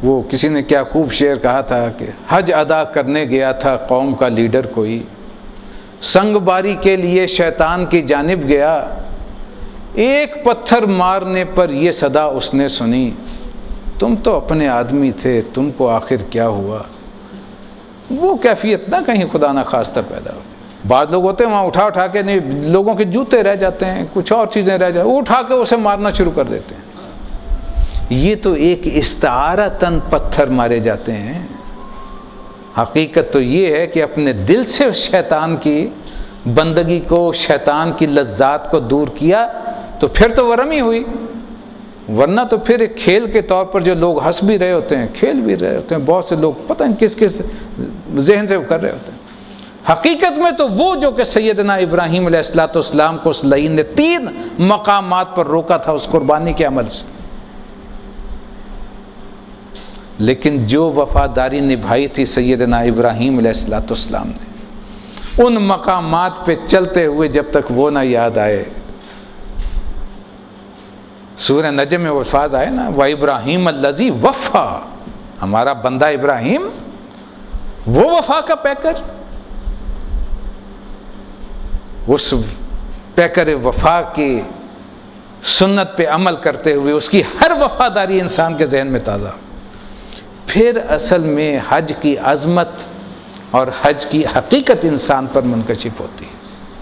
وہ کسی نے کیا خوب شعر کہا تھا کہ حج ادا کرنے گیا تھا قوم کا لیڈر کوئی، سنگ باری کے لیے شیطان کی جانب گیا، ایک پتھر مارنے پر یہ صدا اس نے سنی، تم تو اپنے آدمی تھے، تم کو آخر کیا ہوا۔ وہ کیفیت نہ کہیں خدا نہ خواستہ پیدا ہوتی۔ بعض لوگ ہوتے ہیں وہاں اٹھا کے نہیں، لوگوں کے جوتے رہ جاتے ہیں، کچھ اور چیزیں رہ جاتی ہیں، اٹھا کے اسے مارنا شروع کر دیتے ہیں۔ یہ تو ایک استعارتاً پتھر مارے جاتے ہیں، حقیقت تو یہ ہے کہ اپنے دل سے شیطان کی بندگی کو، شیطان کی لذات کو دور کیا تو پھر تو وہ رمی ہوئی، ورنہ تو پھر ایک کھیل کے طور پر جو لوگ ہنس بھی رہے ہوتے ہیں، کھیل بھی رہے ہوتے ہیں، بہت سے لوگ پتہ نہیں کس کس ذہن سے کر رہے ہوتے ہیں۔ حقیقت میں تو وہ جو کہ سیدنا ابراہیم علیہ السلام کو اس لعین نے 3 مقامات پر روکا تھا اس قربانی کے عمل سے، لیکن جو وفاداری نبھائی تھی سیدنا ابراہیم علیہ السلام نے، ان مقامات پہ چلتے ہوئے جب تک وہ نہ یاد آئے۔ سورہ نجم میں وہ الفاظ آئے نا، وَإِبْرَاهِيمَ الَّذِي وَفَّى، ہمارا بندہ ابراہیم وہ وفا کا پیکر، اس پیکر وفا کی سنت پہ عمل کرتے ہوئے اس کی ہر وفاداری انسان کے ذہن میں تازہ ہو، پھر اصل میں حج کی عظمت اور حج کی حقیقت انسان پر منکشف ہوتی ہے۔